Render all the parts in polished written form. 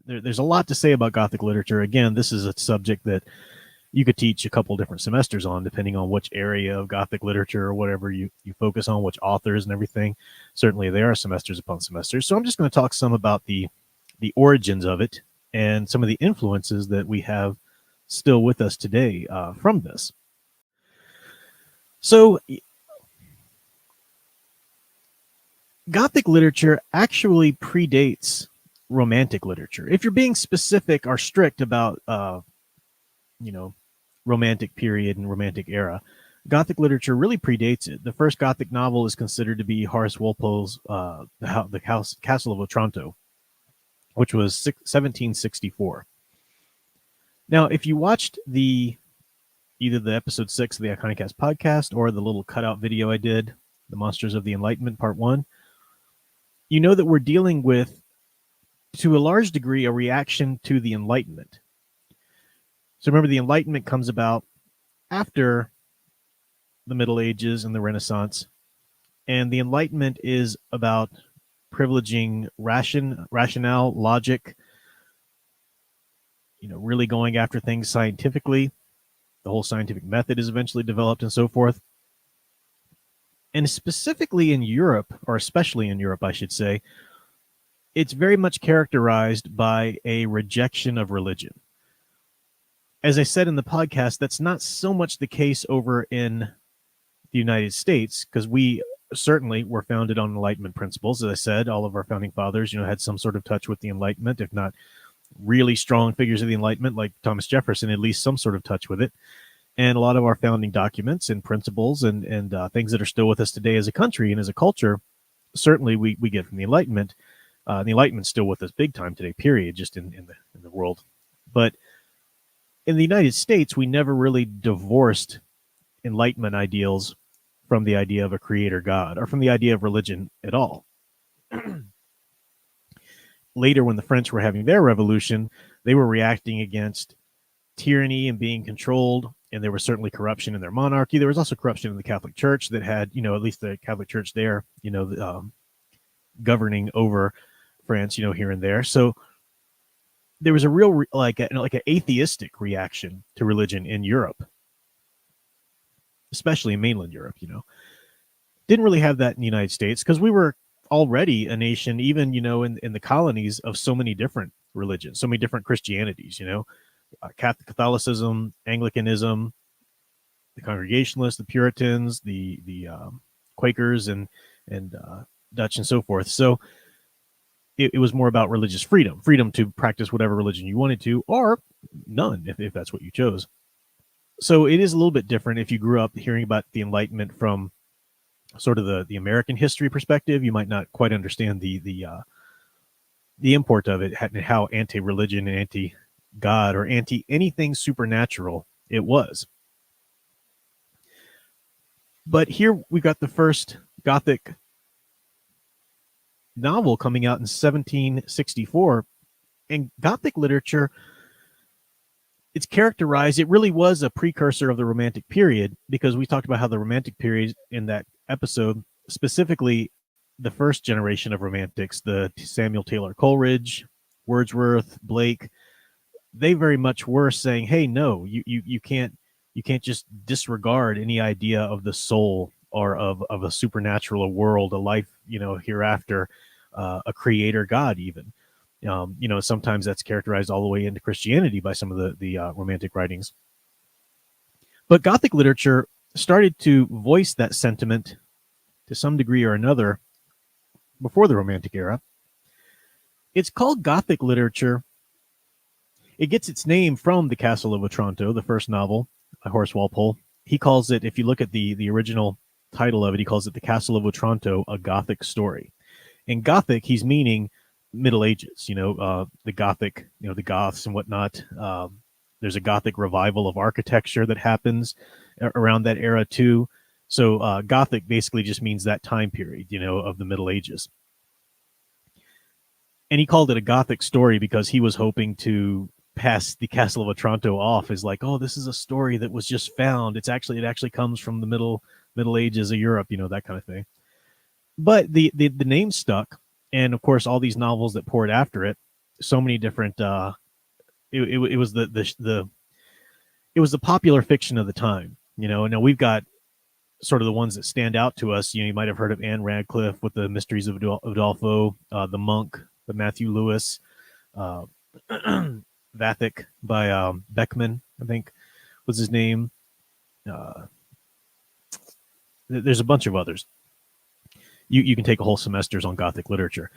there's a lot to say about Gothic literature. Again, this is a subject that you could teach a couple different semesters on, depending on which area of Gothic literature or whatever you focus on, which authors and everything. Certainly, there are semesters upon semesters. So I'm just going to talk some about the origins of it and some of the influences that we have still with us today from this. So Gothic literature actually predates Romantic literature. If you're being specific or strict about, Romantic period and Romantic era, Gothic literature really predates it. The first Gothic novel is considered to be Horace Walpole's the Castle of Otranto, which was 1764. Now, if you watched either the episode 6 of the Iconicast podcast or the little cutout video I did, The Monsters of the Enlightenment, Part 1, you know that we're dealing with, to a large degree, a reaction to the Enlightenment. So remember, the Enlightenment comes about after the Middle Ages and the Renaissance, and the Enlightenment is about privileging rationale, logic, really going after things scientifically. The whole scientific method is eventually developed and so forth. And specifically in Europe, or especially in Europe, I should say, it's very much characterized by a rejection of religion. As I said in the podcast, that's not so much the case over in the United States, because we certainly were founded on Enlightenment principles. As I said, all of our founding fathers, had some sort of touch with the Enlightenment, if not really strong figures of the Enlightenment, like Thomas Jefferson, at least some sort of touch with it. And a lot of our founding documents and principles and things that are still with us today as a country and as a culture, certainly we get from the Enlightenment. The Enlightenment's still with us big time today, period, just in the world. But in the United States, we never really divorced Enlightenment ideals from the idea of a creator God or from the idea of religion at all. Later, when the French were having their revolution, they were reacting against tyranny and being controlled, and there was certainly corruption in their monarchy. There was also corruption in the Catholic Church that had, at least the Catholic Church there, governing over France, here and there. So there was a real like an atheistic reaction to religion in Europe, especially in mainland Europe. Didn't really have that in the United States because we were already a nation, even in the colonies, of so many different religions, so many different Christianities. Catholicism, Anglicanism, the Congregationalists, the Puritans, the Quakers, and Dutch and so forth. So it was more about religious freedom to practice whatever religion you wanted to, or none, if that's what you chose. So it is a little bit different if you grew up hearing about the Enlightenment from sort of the American history perspective. You might not quite understand the import of it and how anti-religion and anti-God or anti-anything supernatural it was. But here we got the first Gothic novel coming out in 1764, and Gothic literature, it's characterized, it really was a precursor of the Romantic period, because we talked about how the Romantic period in that episode, specifically the first generation of Romantics, the Samuel Taylor Coleridge, Wordsworth, Blake, they very much were saying, hey, no, you can't just disregard any idea of the soul or of a supernatural world, a life, hereafter, a creator God even. Sometimes that's characterized all the way into Christianity by some of the Romantic writings. But Gothic literature started to voice that sentiment to some degree or another before the Romantic era. It's called Gothic literature. It gets its name from The Castle of Otranto, the first novel by Horace Walpole. He calls it, if you look at the original title of it, he calls it The Castle of Otranto, a Gothic story. In Gothic, he's meaning Middle Ages, the Gothic, the Goths and whatnot. There's a Gothic revival of architecture that happens around that era too. So Gothic basically just means that time period, of the Middle Ages. And he called it a Gothic story because he was hoping to pass The Castle of Otranto off as like, oh, this is a story that was just found. It actually comes from the Middle Ages of Europe, that kind of thing. But the name stuck, and of course all these novels that poured after it, so many different. It was the it was the popular fiction of the time. And now we've got sort of the ones that stand out to us. You might have heard of Anne Radcliffe with the Mysteries of Udolpho, The Monk, the Matthew Lewis, uh, Vathic by Beckman, I think was his name. Uh, there's a bunch of others. You can take a whole semesters on Gothic literature,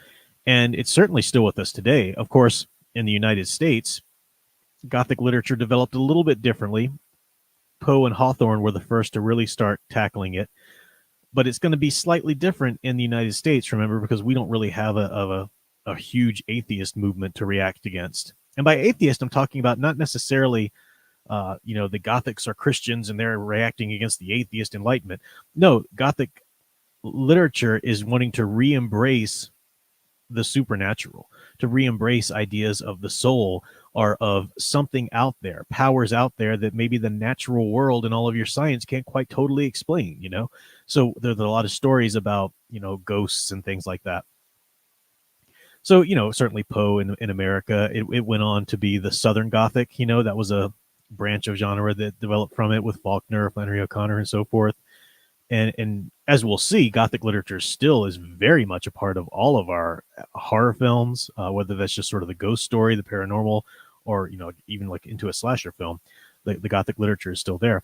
and it's certainly still with us today. Of course, in the United States, Gothic literature developed a little bit differently. Poe and Hawthorne were the first to really start tackling it, but it's going to be slightly different in the United States, remember, because we don't really have a huge atheist movement to react against. And by atheist, I'm talking about not necessarily, the Gothics are Christians and they're reacting against the atheist Enlightenment. No, Gothic literature is wanting to re-embrace the supernatural, to re-embrace ideas of the soul or of something out there, powers out there that maybe the natural world and all of your science can't quite totally explain. So there's a lot of stories about, ghosts and things like that. So, certainly Poe in America, it went on to be the Southern Gothic. That was a branch of genre that developed from it with Faulkner, Flannery O'Connor, and so forth. And as we'll see, Gothic literature still is very much a part of all of our horror films, whether that's just sort of the ghost story, the paranormal, or even like into a slasher film. The Gothic literature is still there.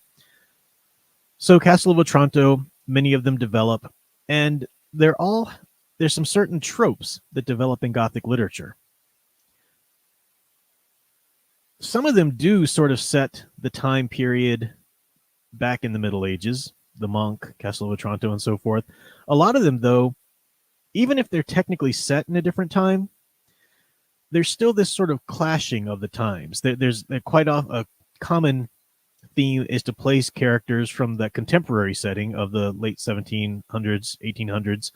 So Castle of Otranto, many of them develop, and there's some certain tropes that develop in Gothic literature. Some of them do sort of set the time period back in the Middle Ages, the Monk, Castle of Otranto, and so forth. A lot of them, though, even if they're technically set in a different time, there's still this sort of clashing of the times. There's quite a common theme is to place characters from the contemporary setting of the late 1700s, 1800s,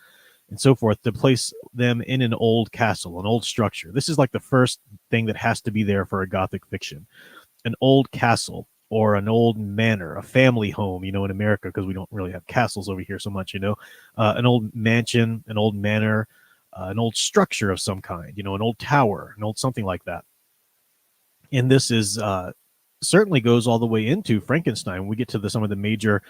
and so forth, to place them in an old castle, an old structure. This is like the first thing that has to be there for a Gothic fiction. An old castle or an old manor, a family home, in America, because we don't really have castles over here so much, an old mansion, an old manor, an old structure of some kind, an old tower, an old something like that. And this is certainly goes all the way into Frankenstein. When we get to some of the major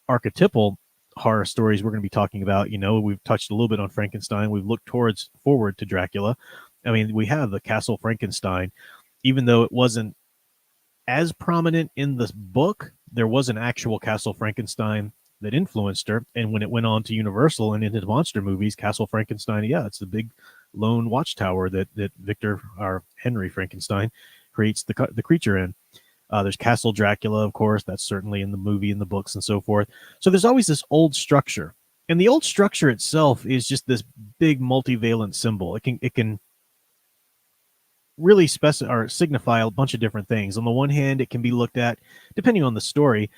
archetypal horror stories we're going to be talking about, we've touched a little bit on Frankenstein. We've looked forward to Dracula. I mean, we have the Castle Frankenstein, even though it wasn't as prominent in the book, there was an actual Castle Frankenstein that influenced her. And when it went on to Universal and into the monster movies, Castle Frankenstein, yeah, it's the big lone watchtower that Victor, or Henry Frankenstein, creates the creature in. There's Castle Dracula, of course. That's certainly in the movie, in the books, and so forth. So there's always this old structure. And the old structure itself is just this big multivalent symbol. It can really signify a bunch of different things. On the one hand, it can be looked at, depending on the story,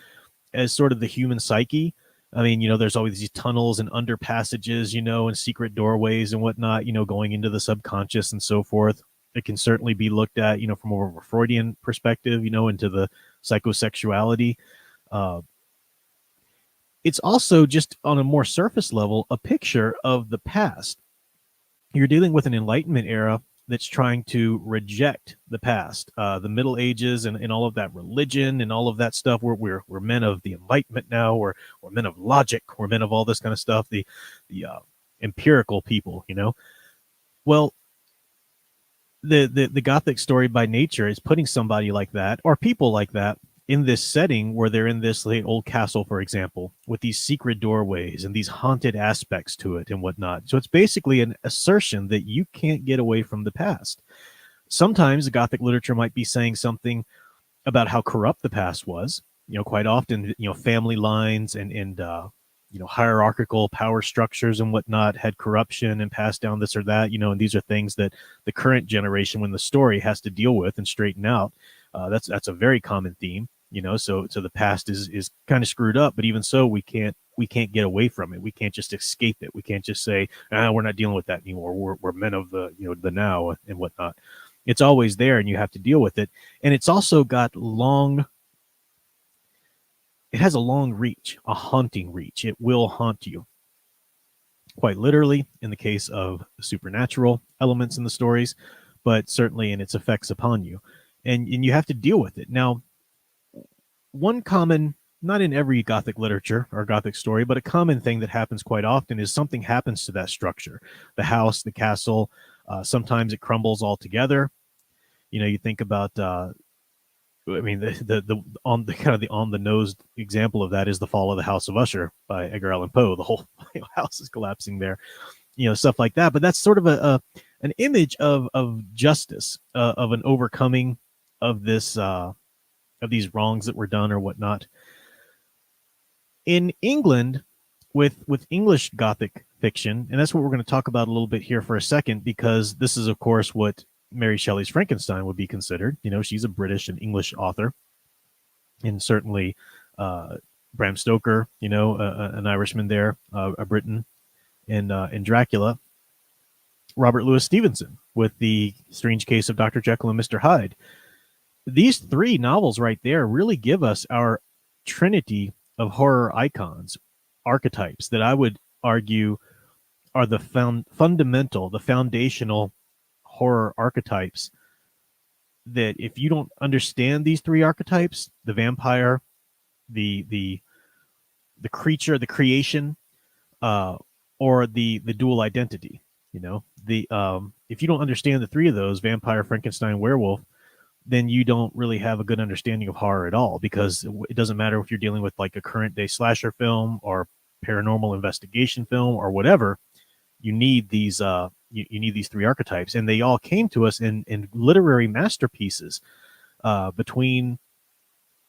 as sort of the human psyche. I mean, there's always these tunnels and underpassages, and secret doorways and whatnot, going into the subconscious and so forth. It can certainly be looked at, from more of a Freudian perspective, into the psychosexuality. It's also just on a more surface level, a picture of the past. You're dealing with an Enlightenment era that's trying to reject the past, the Middle Ages, and all of that religion and all of that stuff. We're men of the Enlightenment now. We're men of logic. We're men of all this kind of stuff. The empirical people, Well, the Gothic story by nature is putting somebody like that, or people like that, in this setting where they're in this old castle, for example, with these secret doorways and these haunted aspects to it and whatnot. So it's basically an assertion that you can't get away from the past. Sometimes Gothic literature might be saying something about how corrupt the past was. Quite often, family lines and hierarchical power structures and whatnot had corruption and passed down this or that, and these are things that the current generation, when the story, has to deal with and straighten out. That's a very common theme. So the past is kind of screwed up, but even so, we can't get away from it. We can't just escape it. We can't just say, we're not dealing with that anymore. We're men of the the now and whatnot. It's always there, and you have to deal with it. And it's also got it has a long reach, a haunting reach. It will haunt you, quite literally in the case of supernatural elements in the stories, but certainly in its effects upon you, and you have to deal with it. Now, one common, not in every Gothic literature or Gothic story, but a common thing that happens quite often is something happens to that structure, the house, the castle. Sometimes it crumbles altogether. You think about, I mean, the on the kind of the on the nose example of that is the Fall of the House of Usher by Edgar Allan Poe. The whole house is collapsing there, stuff like that. But that's sort of a an image of justice, of an overcoming of this of these wrongs that were done or whatnot. In England, with English Gothic fiction, and that's what we're going to talk about a little bit here for a second, because this is, of course, what Mary Shelley's Frankenstein would be considered. She's a British and English author, and certainly Bram Stoker, an Irishman there, a Briton, and Dracula. Robert Louis Stevenson with The Strange Case of Dr. Jekyll and Mr. Hyde. These three novels right there really give us our trinity of horror icons, archetypes that I would argue are the fundamental, the foundational horror archetypes, that if you don't understand these three archetypes, the vampire, the creature, the creation, or the dual identity, if you don't understand the three of those, vampire, Frankenstein, werewolf, then you don't really have a good understanding of horror at all, because it doesn't matter if you're dealing with like a current day slasher film or paranormal investigation film or whatever. You need these you need these three archetypes, and they all came to us in literary masterpieces between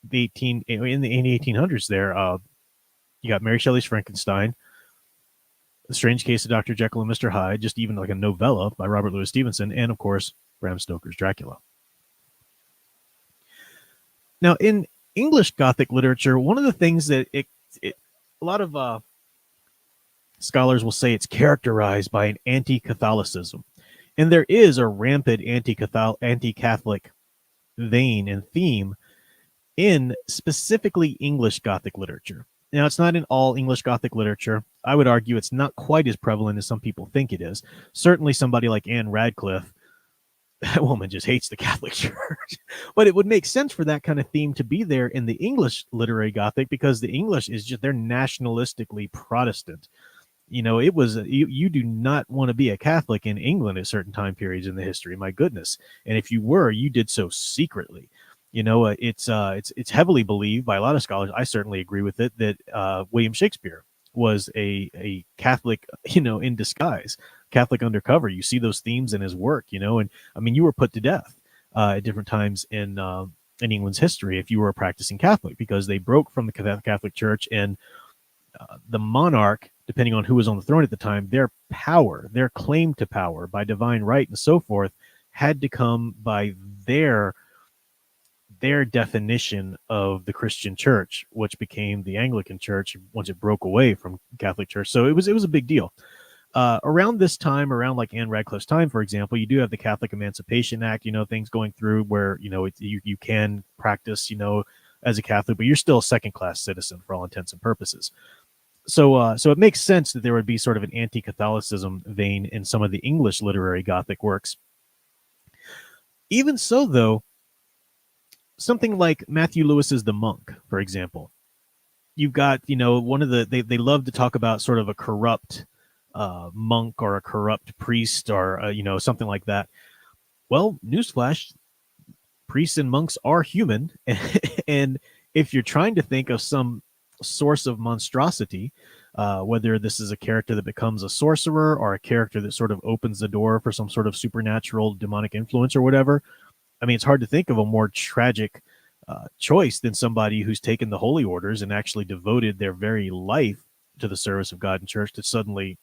the 1800s. There, you got Mary Shelley's Frankenstein, The Strange Case of Dr. Jekyll and Mr. Hyde, just even like a novella by Robert Louis Stevenson, and of course Bram Stoker's Dracula. Now, in English Gothic literature, one of the things that a lot of scholars will say it's characterized by an anti-Catholicism. And there is a rampant anti-Catholic vein and theme in specifically English Gothic literature. Now, it's not in all English Gothic literature. I would argue it's not quite as prevalent as some people think it is. Certainly somebody like Anne Radcliffe, that woman just hates the Catholic Church. But it would make sense for that kind of theme to be there in the English literary Gothic, because the English is just, they're nationalistically Protestant. It was, you do not want to be a Catholic in England at certain time periods in the history, my goodness. And if you were, you did so secretly. It's heavily believed by a lot of scholars, I certainly agree with it, that William Shakespeare was a Catholic, in disguise, Catholic undercover. You see those themes in his work, and I mean, you were put to death at different times in England's history if you were a practicing Catholic, because they broke from the Catholic Church, and the monarch, depending on who was on the throne at the time, their power, their claim to power by divine right and so forth, had to come by their definition of the Christian church, which became the Anglican Church once it broke away from Catholic Church. So it was a big deal. Around this time, around like Anne Radcliffe's time, for example, you do have the Catholic Emancipation Act, things going through where, you can practice, as a Catholic, but you're still a second-class citizen for all intents and purposes. So it makes sense that there would be sort of an anti-Catholicism vein in some of the English literary Gothic works. Even so, though, something like Matthew Lewis's The Monk, for example, you've got, one of they love to talk about sort of a corrupt monk or a corrupt priest or, something like that. Well, newsflash, priests and monks are human. And if you're trying to think of some source of monstrosity, whether this is a character that becomes a sorcerer or a character that sort of opens the door for some sort of supernatural demonic influence or whatever, I mean, it's hard to think of a more tragic choice than somebody who's taken the holy orders and actually devoted their very life to the service of God and church to suddenly,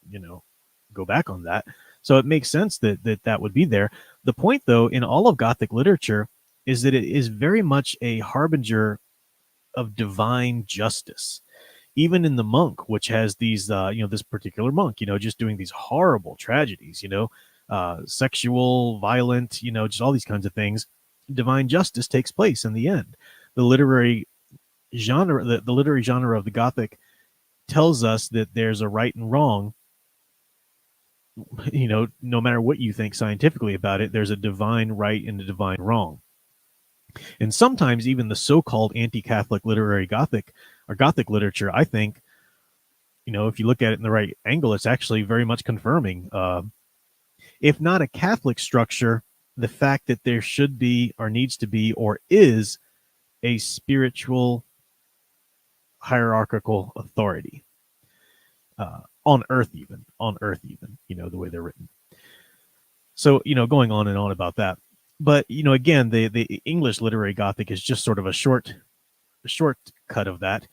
go back on that. So it makes sense that would be there. The point, though, in all of Gothic literature is that it is very much a harbinger of divine justice. Even in The Monk, which has these, this particular monk, just doing these horrible tragedies, sexual, violent, just all these kinds of things, divine justice takes place in the end. The literary genre, the literary genre of the Gothic tells us that there's a right and wrong, no matter what you think scientifically about it, there's a divine right and a divine wrong. And sometimes even the so-called anti-Catholic literary Gothic or Gothic literature, I think, if you look at it in the right angle, it's actually very much confirming, if not a Catholic structure, the fact that there should be or needs to be or is a spiritual hierarchical authority on earth, even the way they're written. So, going on and on about that. But, again, the English literary Gothic is just sort of a short cut of that.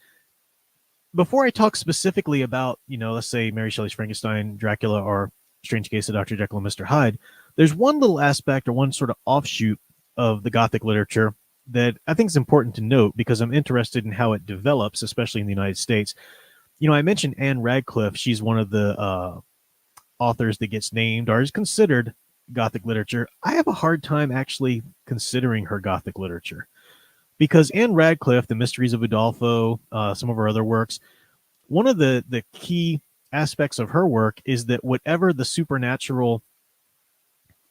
Before I talk specifically about, let's say Mary Shelley's Frankenstein, Dracula, or Strange Case of Dr. Jekyll and Mr. Hyde, there's one little aspect or one sort of offshoot of the Gothic literature that I think is important to note because I'm interested in how it develops, especially in the United States. I mentioned Anne Radcliffe. She's one of the authors that gets named or is considered Gothic literature. I have a hard time actually considering her Gothic literature because Anne Radcliffe, The Mysteries of Udolpho, some of her other works, one of the key aspects of her work is that whatever the supernatural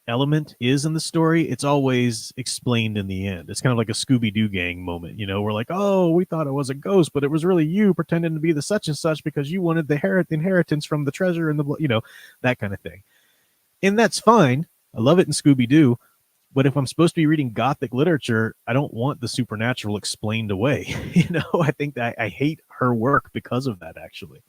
element is in the story, it's always explained in the end. It's kind of like a Scooby-Doo gang moment, we're like, oh, we thought it was a ghost, but it was really you pretending to be the such and such because you wanted the inheritance from the treasure and that kind of thing. And that's fine. I love it in Scooby-Doo. But if I'm supposed to be reading Gothic literature, I don't want the supernatural explained away. I think that I hate her work because of that, actually.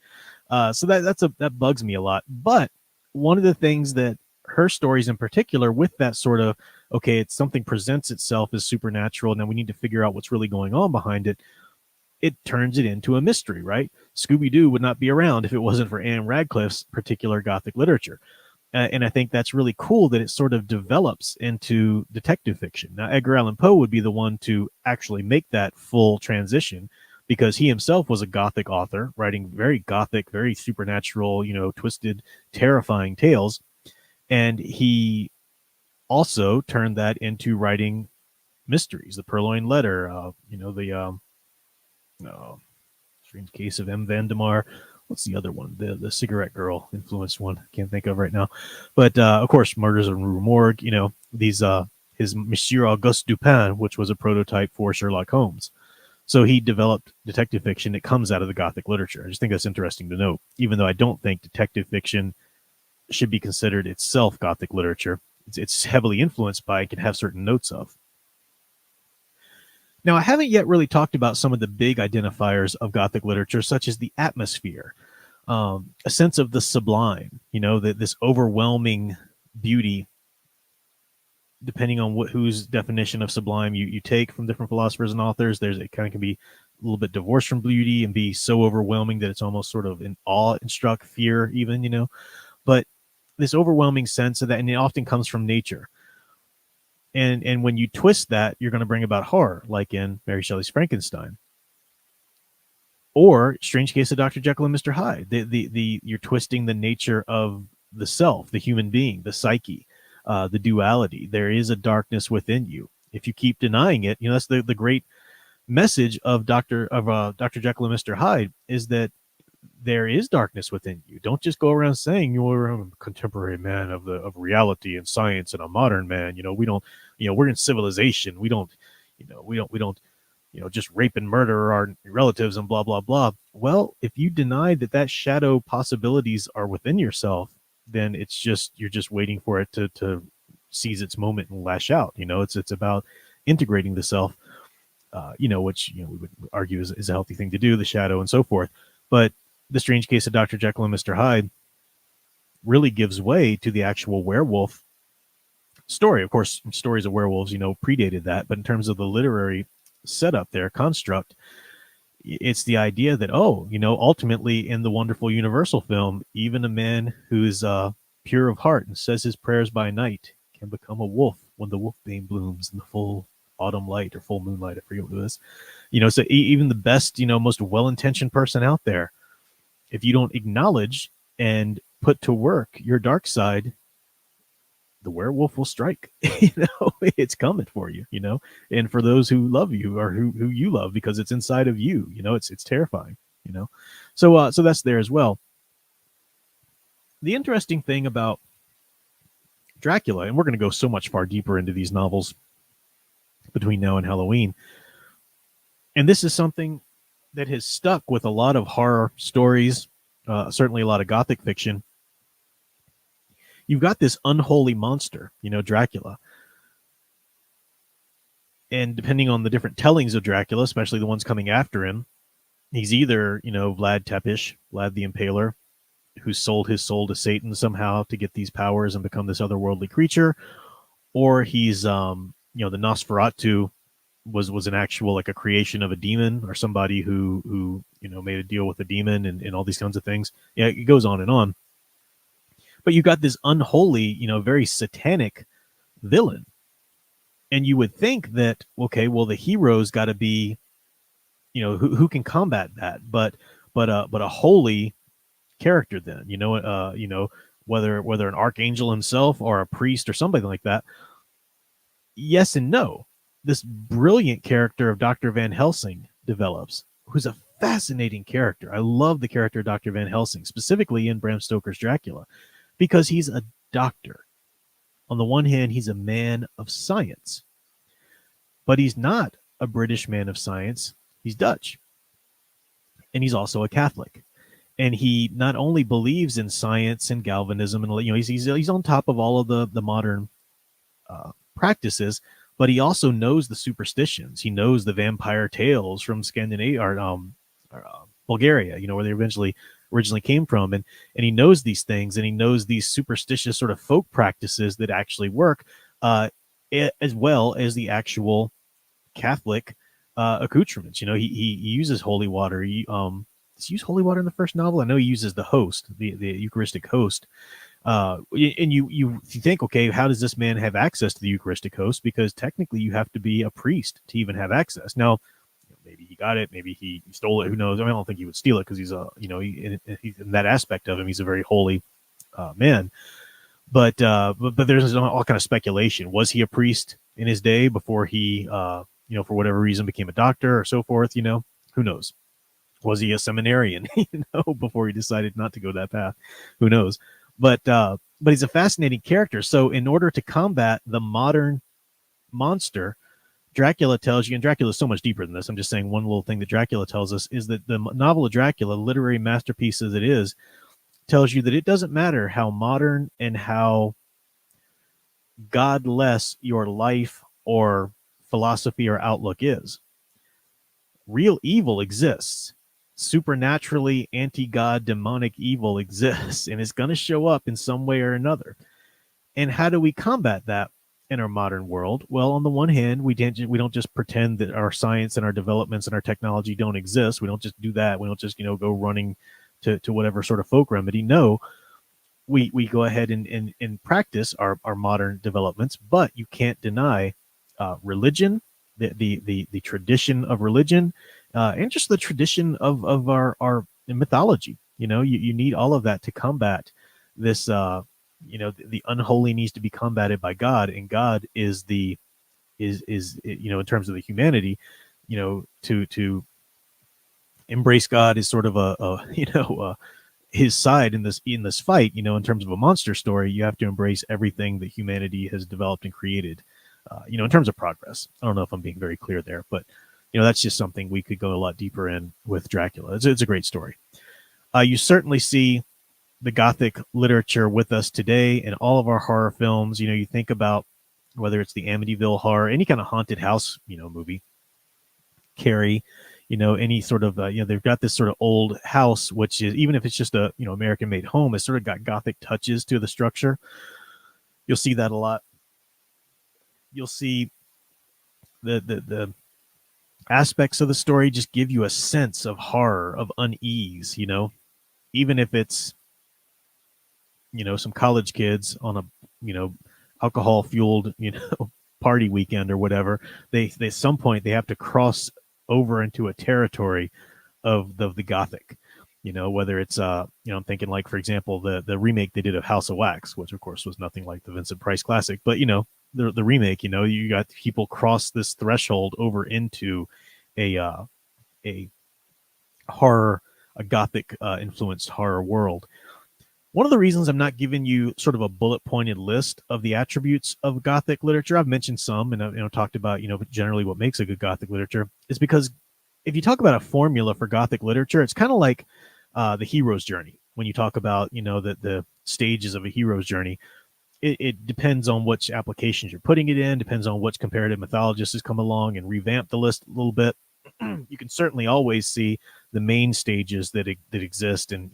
So that bugs me a lot. But one of the things that her stories in particular, with that sort of, okay, it's something presents itself as supernatural, and then we need to figure out what's really going on behind it. It turns it into a mystery, right? Scooby-Doo would not be around if it wasn't for Anne Radcliffe's particular Gothic literature. And I think that's really cool that it sort of develops into detective fiction. Now, Edgar Allan Poe would be the one to actually make that full transition because he himself was a Gothic author, writing very Gothic, very supernatural, twisted, terrifying tales. And he also turned that into writing mysteries, the Purloined Letter, Strange Case of M. Vandemar. What's the other one? The cigarette girl influenced one. Can't think of right now. But of course, Murders in Rue Morgue. These his Monsieur Auguste Dupin, which was a prototype for Sherlock Holmes. So he developed detective fiction that comes out of the Gothic literature. I just think that's interesting to note, even though I don't think detective fiction should be considered itself Gothic literature. It's heavily influenced by, it can have certain notes of. Now, I haven't yet really talked about some of the big identifiers of Gothic literature, such as the atmosphere, a sense of the sublime, this overwhelming beauty, depending on whose definition of sublime you take from different philosophers and authors. It kind of can be a little bit divorced from beauty and be so overwhelming that it's almost sort of an awe-struck fear even, but this overwhelming sense of that, and it often comes from nature. And when you twist that, you're going to bring about horror, like in Mary Shelley's Frankenstein, or Strange Case of Dr. Jekyll and Mr. Hyde. You're twisting the nature of the self, the human being, the psyche, the duality. There is a darkness within you. If you keep denying it, that's the great message of Dr. Jekyll and Mr. Hyde, is that there is darkness within you. Don't just go around saying you're a contemporary man of reality and science and a modern man. We don't, we're in civilization. We don't just rape and murder our relatives and blah, blah, blah. Well, if you deny that shadow possibilities are within yourself, then you're just waiting for it to seize its moment and lash out. It's about integrating the self, which, we would argue is a healthy thing to do, the shadow and so forth. But The Strange Case of Dr. Jekyll and Mr. Hyde really gives way to the actual werewolf story. Of course, stories of werewolves, predated that. But in terms of the literary setup there, construct, it's the idea that, ultimately in the wonderful Universal film, even a man who's pure of heart and says his prayers by night can become a wolf when the wolfbane blooms in the full autumn light or full moonlight. I forget what it is. So even the best, most well-intentioned person out there, if you don't acknowledge and put to work your dark side, the werewolf will strike. It's coming for you, and for those who love you or who you love, because it's inside of you, it's terrifying, so that's there as well. The interesting thing about Dracula, and we're going to go so much far deeper into these novels between now and Halloween, and this is something that has stuck with a lot of horror stories, certainly a lot of Gothic fiction. You've got this unholy monster, Dracula. And depending on the different tellings of Dracula, especially the ones coming after him, he's either, Vlad Tepes, Vlad the Impaler, who sold his soul to Satan somehow to get these powers and become this otherworldly creature, or he's, the Nosferatu was an actual, like, a creation of a demon, or somebody who made a deal with a demon, and all these kinds of things. Yeah, it goes on and on. But you got this unholy, very satanic villain, and you would think that, okay, well, the hero's got to be, who can combat that, but a holy character, then, whether an archangel himself or a priest or somebody like that. Yes and no. This brilliant character of Dr. Van Helsing develops, who's a fascinating character. I love the character of Dr. Van Helsing, specifically in Bram Stoker's Dracula, because he's a doctor. On the one hand, he's a man of science, but he's not a British man of science. He's Dutch. And he's also a Catholic. And he not only believes in science and galvanism, and he's on top of all of the modern practices, but he also knows the superstitions. He knows the vampire tales from Scandinavia or Bulgaria, where they originally came from, and he knows these things, and he knows these superstitious sort of folk practices that actually work, as well as the actual Catholic accoutrements. He uses holy water. Does he use holy water in the first novel? I know he uses the host, the Eucharistic host. And you think, okay, how does this man have access to the Eucharistic host? Because technically you have to be a priest to even have access. Now, maybe he got it, maybe he stole it, who knows? I don't think he would steal it, because he's he's in that aspect of him, he's a very holy man. But there's all kind of speculation. Was he a priest in his day before he, for whatever reason became a doctor or so forth? Who knows? Was he a seminarian, before he decided not to go that path? Who knows? But he's a fascinating character. So in order to combat the modern monster, Dracula tells you, and Dracula is so much deeper than this. I'm just saying one little thing that Dracula tells us is that the novel of Dracula, literary masterpiece as it is, tells you that it doesn't matter how modern and how godless your life or philosophy or outlook is. Real evil exists. Supernaturally anti-God demonic evil exists, and it's going to show up in some way or another. And how do we combat that in our modern world? Well, on the one hand, we don't just pretend that our science and our developments and our technology don't exist. We don't just do that. We don't just go running to whatever sort of folk remedy. No, we go ahead and practice our modern developments, but you can't deny religion, the tradition of religion, and just the tradition of our mythology. You need all of that to combat this. The unholy needs to be combated by God, and God is in terms of the humanity, to embrace God is sort of his side in this fight. In terms of a monster story, you have to embrace everything that humanity has developed and created. In terms of progress. I don't know if I'm being very clear there, but that's just something we could go a lot deeper in with Dracula. It's a great story. You certainly see the Gothic literature with us today in all of our horror films. You think about whether it's the Amityville Horror, any kind of haunted house, movie, Carrie, any sort of, they've got this sort of old house, which is, even if it's just a, American made home, it's sort of got Gothic touches to the structure. You'll see that a lot. You'll see the aspects of the story just give you a sense of horror, of unease, even if it's, some college kids on a, alcohol fueled, party weekend or whatever. They at some point they have to cross over into a territory of the Gothic, whether it's, I'm thinking, like, for example, the remake they did of House of Wax, which of course was nothing like the Vincent Price classic, but the remake, you got people cross this threshold over into a horror, a Gothic influenced horror world. One of the reasons I'm not giving you sort of a bullet pointed list of the attributes of Gothic literature, I've mentioned some and I've talked about, generally what makes a good Gothic literature, is because if you talk about a formula for Gothic literature, it's kind of like the hero's journey. When you talk about, the stages of a hero's journey, it depends on which applications you're putting it in, depends on which comparative mythologist has come along and revamped the list a little bit. You can certainly always see the main stages that exist and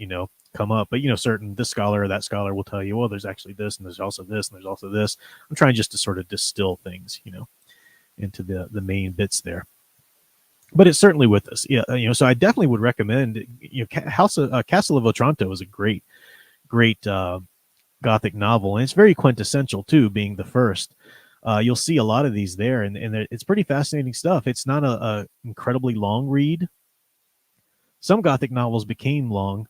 come up, but certain this scholar or that scholar will tell you, well, there's actually this and there's also this and there's also this. I'm trying just to sort of distill things, into the main bits there. But it's certainly with us, yeah. So I definitely would recommend. Castle of Otranto is a great Gothic novel, and it's very quintessential too, being the first. You'll see a lot of these there, and it's pretty fascinating stuff. It's not a incredibly long read. Some Gothic novels became long.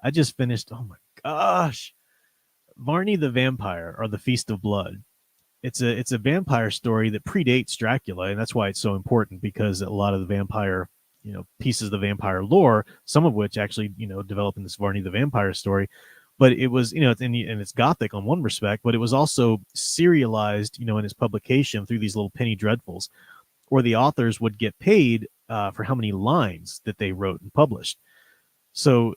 I just finished. Oh my gosh, Varney the Vampire or the Feast of Blood. It's a vampire story that predates Dracula, and that's why it's so important, because a lot of the vampire pieces of the vampire lore, some of which actually develop in this Varney the Vampire story. But it was, and it's Gothic on one respect, but it was also serialized, in its publication through these little penny dreadfuls, where the authors would get paid for how many lines that they wrote and published. So,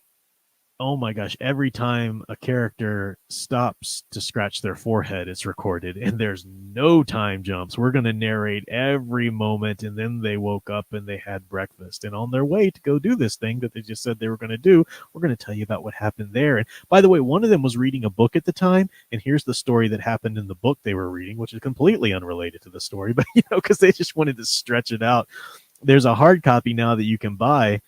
oh my gosh, every time a character stops to scratch their forehead, it's recorded, and there's no time jumps. We're going to narrate every moment, and then they woke up and they had breakfast, and on their way to go do this thing that they just said they were going to do, we're going to tell you about what happened there. And by the way, one of them was reading a book at the time, and here's the story that happened in the book they were reading, which is completely unrelated to the story, but because they just wanted to stretch it out. There's a hard copy now that you can buy.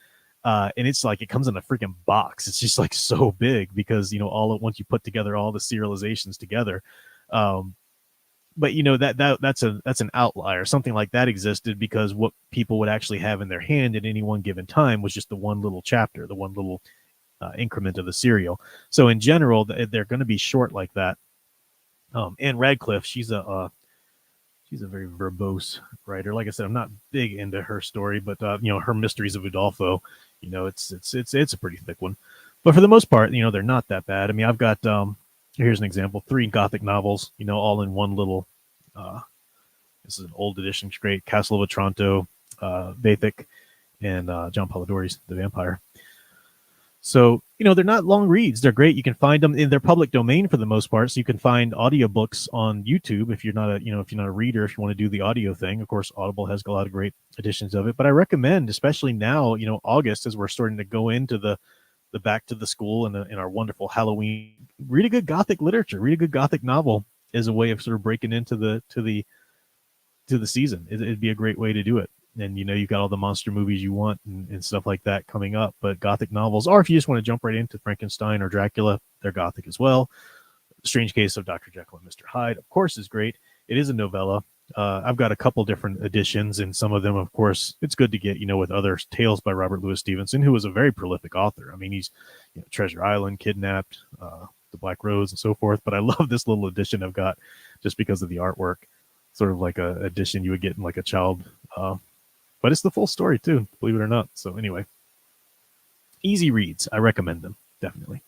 And it's like, it comes in a freaking box. It's just like so big, because, all at once you put together all the serializations together. But that's an outlier. Something like that existed because what people would actually have in their hand at any one given time was just the one little chapter, the one little increment of the serial. So in general, they're going to be short like that. Anne Radcliffe, she's a very verbose writer. Like I said, I'm not big into her story, but her Mysteries of Udolpho, it's a pretty thick one. But for the most part, they're not that bad. I mean, I've got here's an example: 3 Gothic novels, all in one little. This is an old edition, it's great. Castle of Otranto, Gothic, and John Polidori's The Vampire. So, they're not long reads. They're great. You can find them in their public domain for the most part. So you can find audiobooks on YouTube if you're not a reader, if you want to do the audio thing. Of course, Audible has a lot of great editions of it. But I recommend, especially now, August, as we're starting to go into the back to the school and our wonderful Halloween, read a good Gothic literature, read a good Gothic novel as a way of sort of breaking into the season. It'd be a great way to do it. And you've got all the monster movies you want and stuff like that coming up. But Gothic novels, or if you just want to jump right into Frankenstein or Dracula, they're Gothic as well. Strange Case of Dr. Jekyll and Mr. Hyde, of course, is great. It is a novella. I've got a couple different editions, and some of them, of course, it's good to get, with other tales by Robert Louis Stevenson, who was a very prolific author. I mean, he's Treasure Island, Kidnapped, The Black Rose, and so forth. But I love this little edition I've got just because of the artwork, sort of like a edition you would get in like a child. But it's the full story too, believe it or not. So anyway, easy reads. I recommend them, definitely.